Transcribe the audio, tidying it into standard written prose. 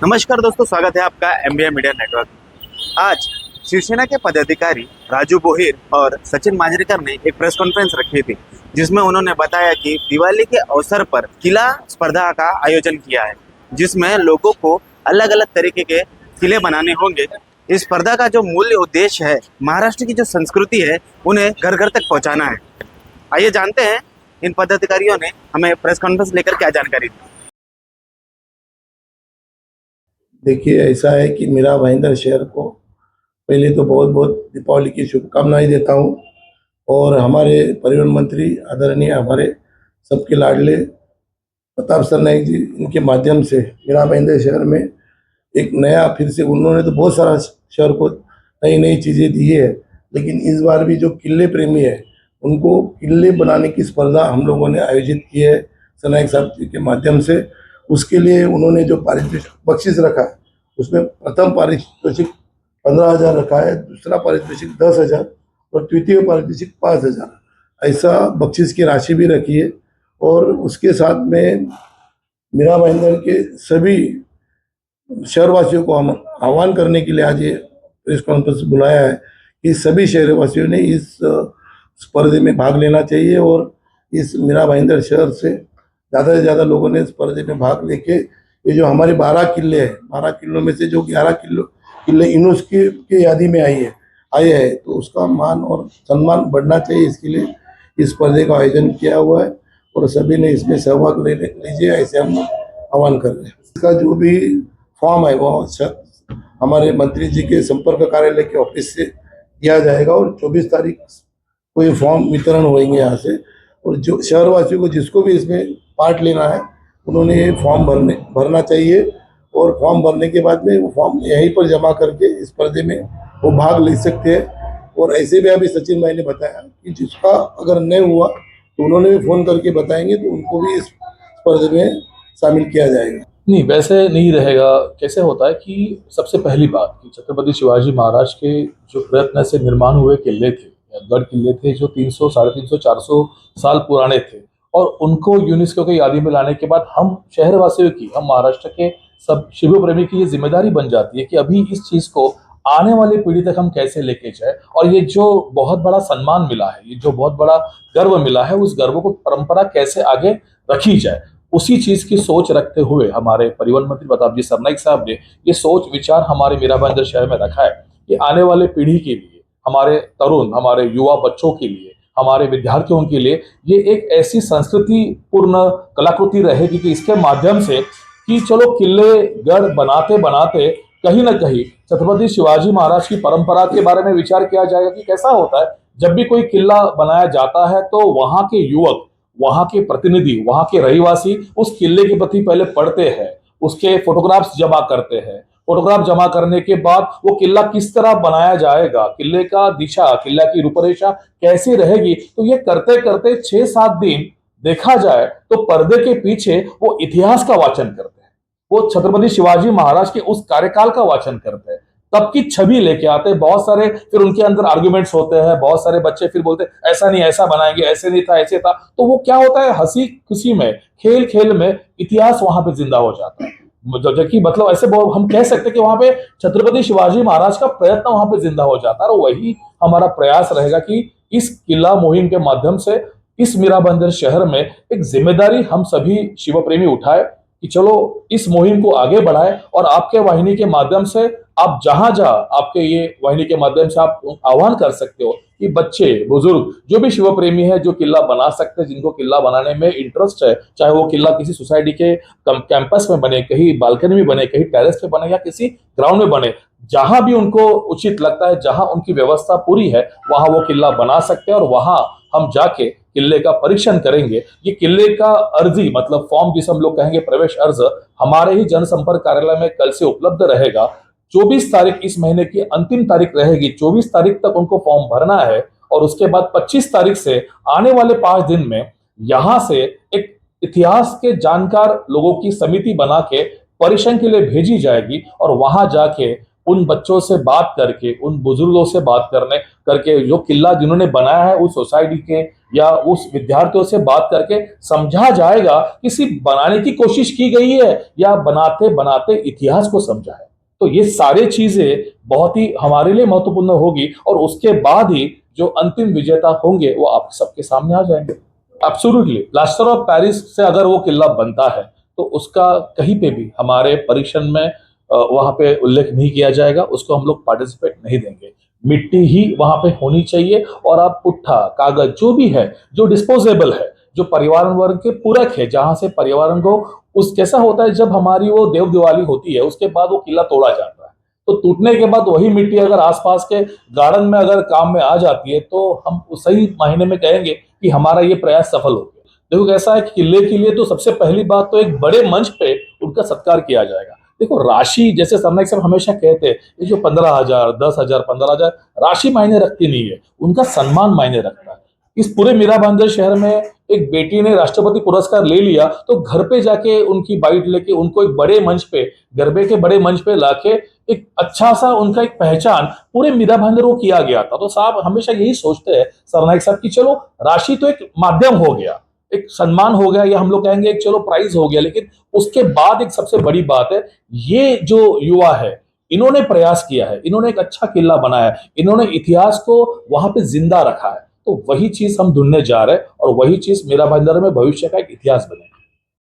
नमस्कार दोस्तों, स्वागत है आपका एमबीए मीडिया नेटवर्क। आज शिवसेना के पदाधिकारी राजू बोहिर और सचिन मांजरेकर ने एक प्रेस कॉन्फ्रेंस रखी थी, जिसमें उन्होंने बताया कि दिवाली के अवसर पर किला स्पर्धा का आयोजन किया है, जिसमें लोगों को अलग अलग तरीके के किले बनाने होंगे। इस स्पर्धा का जो मूल उद्देश्य है, महाराष्ट्र की जो संस्कृति है उन्हें घर घर तक पहुंचाना है। आइए जानते हैं इन पदाधिकारियों ने हमें प्रेस कॉन्फ्रेंस लेकर क्या जानकारी दी। देखिए, ऐसा है कि मेरा भाईंदर शहर को पहले तो बहुत बहुत दीपावली की शुभकामनाएं देता हूं। और हमारे परिवहन मंत्री आदरणीय हमारे सबके लाडले प्रताप सरनाईक जी, इनके माध्यम से मेरा भाईंदर शहर में एक नया फिर से उन्होंने तो बहुत सारा शहर को नई नई चीज़ें दी है, लेकिन इस बार भी जो किले प्रेमी है उनको किले बनाने की स्पर्धा हम लोगों ने आयोजित की है सरनाईक साहब जी के माध्यम से। उसके लिए उन्होंने जो पारितोषिक बख्शिश रखा है उसमें प्रथम पारितोषिक 15,000 रखा है, दूसरा पारितोषिक 10,000 और तृतीय पारितोषिक 5,000 ऐसा बख्शिश की राशि भी रखी है। और उसके साथ में मीरा भाईंदर के सभी शहरवासियों को हम आह्वान करने के लिए आज ये प्रेस कॉन्फ्रेंस बुलाया है कि सभी शहरवासियों ने इस स्पर्धे में भाग लेना चाहिए। और इस मीरा भाईंदर शहर से ज़्यादा लोगों ने स्पर्धे में भाग लेके ये जो हमारे 12 किले हैं, 12 किलों में से जो 11 किले यूनेस्को की यादी में आए हैं, तो उसका मान और सम्मान बढ़ना चाहिए। इसके लिए इस स्पर्धे का आयोजन किया हुआ है और सभी ने इसमें सहभाग ले लीजिए, ऐसे हम आह्वान कर रहे हैं। इसका जो भी फॉर्म है वो हमारे मंत्री जी के संपर्क कार्यालय के ऑफिस से किया जाएगा और 24 तारीख को ये फॉर्म वितरण होंगे यहाँ से। और जो शहरवासियों को जिसको भी इसमें पार्ट लेना है उन्होंने ये फॉर्म भरना चाहिए। और फॉर्म भरने के बाद में वो फॉर्म यहीं पर जमा करके इस स्पर्धे में वो भाग ले सकते हैं। और ऐसे भी अभी सचिन भाई ने बताया कि जिसका अगर नहीं हुआ तो उन्होंने भी फ़ोन करके बताएंगे, तो उनको भी इस स्पर्धे में शामिल किया जाएगा। नहीं, वैसे नहीं रहेगा। कैसे होता है कि सबसे पहली बात कि छत्रपति शिवाजी महाराज के जो प्रयत्न से निर्माण हुए किले थे, गढ़ किले थे, जो 300, 350, 400 साल पुराने थे, और उनको यूनेस्को की यादी में लाने के बाद हम शहरवासियों की, हम महाराष्ट्र के सब शिव प्रेमी की ये जिम्मेदारी बन जाती है कि अभी इस चीज को आने वाली पीढ़ी तक हम कैसे लेके जाए। और ये जो बहुत बड़ा सम्मान मिला है, ये जो बहुत बड़ा गर्व मिला है, उस गर्व को परंपरा कैसे आगे रखी जाए, उसी चीज की सोच रखते हुए हमारे परिवहन मंत्री प्रताप जी सरनाईक साहब ने ये सोच विचार हमारे मीरा भाईंदर शहर में रखा है कि आने वाले पीढ़ी के लिए, हमारे तरुण, हमारे युवा बच्चों के लिए, हमारे विद्यार्थियों के लिए ये एक ऐसी संस्कृति पूर्ण कलाकृति रहेगी कि इसके माध्यम से कि चलो किले गढ़ बनाते बनाते कहीं ना कहीं छत्रपति शिवाजी महाराज की परंपरा के बारे में विचार किया जाएगा कि कैसा होता है जब भी कोई किला बनाया जाता है तो वहां के युवक, वहां के प्रतिनिधि, वहां के रहवासी उस किले के प्रति पहले पढ़ते हैं, उसके फोटोग्राफ्स जमा करते हैं। फोटोग्राफ जमा करने के बाद वो किला किस तरह बनाया जाएगा, किले का दिशा, किला की रूपरेखा कैसी रहेगी, तो ये करते करते 6-7 दिन देखा जाए तो पर्दे के पीछे वो इतिहास का वाचन करते हैं, वो छत्रपति शिवाजी महाराज के उस कार्यकाल का वाचन करते हैं, तब की छवि लेके आते हैं। बहुत सारे फिर उनके अंदर आर्गुमेंट्स होते हैं, बहुत सारे बच्चे फिर बोलते हैं ऐसा नहीं, ऐसा बनाएंगे, ऐसे नहीं था, ऐसे था। तो वो क्या होता है, हंसी खुशी में, खेल खेल में इतिहास वहां पे जिंदा हो जाता है। जबकि मतलब ऐसे हम कह सकते हैं कि वहां पे छत्रपति शिवाजी महाराज का प्रयत्न वहां पे जिंदा हो जाता है। और वही हमारा प्रयास रहेगा कि इस किला मुहिम के माध्यम से इस मीरा भाईंदर शहर में एक जिम्मेदारी हम सभी शिव प्रेमी उठाए कि चलो इस मुहिम को आगे बढ़ाए। और आपके वाहिनी के माध्यम से आप जहां आपके ये वाहिनी के माध्यम से आप आह्वान कर सकते हो कि बच्चे, बुजुर्ग, जो भी शिव प्रेमी है, जो किला बना सकते हैं, जिनको किला बनाने में इंटरेस्ट है, चाहे वो किला किसी सोसाइटी के कैंपस में बने, कहीं बालकनी में बने, कहीं टेरेस पे बने या किसी ग्राउंड में बने, जहां भी उनको उचित लगता है, जहां उनकी व्यवस्था पूरी है, वहां वो किला बना सकते हैं। और वहां हम जाके किले का परीक्षण करेंगे। ये किले का अर्जी मतलब फॉर्म जिसे हम लोग कहेंगे प्रवेश अर्ज, हमारे ही जनसंपर्क कार्यालय में कल से उपलब्ध रहेगा। 24 तारीख इस महीने की अंतिम तारीख रहेगी, 24 तारीख तक उनको फॉर्म भरना है। और उसके बाद 25 तारीख से आने वाले 5 दिन में यहां से एक इतिहास के जानकार लोगों की समिति बना के परीक्षण के लिए भेजी जाएगी और वहां जाके उन बच्चों से बात करके, उन बुजुर्गों से बात करके जो किला जिन्होंने बनाया है उस सोसाइटी के या उस विद्यार्थियों से बात करके समझा जाएगा कि सिर्फ बनाने की कोशिश की गई है या बनाते बनाते इतिहास को समझा है। तो ये सारी चीजें बहुत ही हमारे लिए महत्वपूर्ण होगी और उसके बाद ही जो अंतिम विजेता होंगे वो आप सबके सामने आ जाएंगे। एब्सोल्युटली, प्लास्टर ऑफ पेरिस से अगर वो किला बनता है तो उसका कहीं पे भी हमारे परीक्षण में वहां पे उल्लेख नहीं किया जाएगा, उसको हम लोग पार्टिसिपेट नहीं देंगे। मिट्टी ही वहां पे होनी चाहिए और आप पुट्ठा कागज जो भी है, जो डिस्पोजेबल है, जो पर्यावरण के पूरक है, जहां से पर्यावरण को उस कैसा होता है जब हमारी वो देव दिवाली होती है उसके बाद वो किला तोड़ा जाता है, तो टूटने के बाद वही मिट्टी अगर आसपास के गार्डन में अगर काम में आ जाती है तो हम उस सही मायने में कहेंगे कि हमारा ये प्रयास सफल हो गया। देखो कैसा है कि किले के लिए तो सबसे पहली बात तो एक बड़े मंच पे उनका सत्कार किया जाएगा। देखो राशि, जैसे सरनाईक साहब हमेशा कहते हैं, ये जो 15,000 10,000 15,000 राशि मायने रखती नहीं है, उनका सम्मान मायने रखता है। इस पूरे मीरा भाईंदर शहर में एक बेटी ने राष्ट्रपति पुरस्कार ले लिया तो घर पे जाके उनकी बाइट लेके उनको एक बड़े मंच पे, गरबे के बड़े मंच पे लाके एक अच्छा सा उनका एक पहचान पूरे मीरा भाईंदर को किया गया था। तो साहब हमेशा यही सोचते हैं सरनाईक साहब की चलो राशि तो एक माध्यम हो गया, एक सम्मान हो गया, या हम लोग कहेंगे एक चलो प्राइज हो गया, लेकिन उसके बाद एक सबसे बड़ी बात है ये जो युवा है इन्होंने प्रयास किया है, इन्होंने एक अच्छा किला बनाया है, इन्होंने इतिहास को वहां पे जिंदा रखा है। तो वही चीज हम ढूंढने जा रहे हैं और वही चीज मीरा भाईंदर में भविष्य का एक इतिहास बने।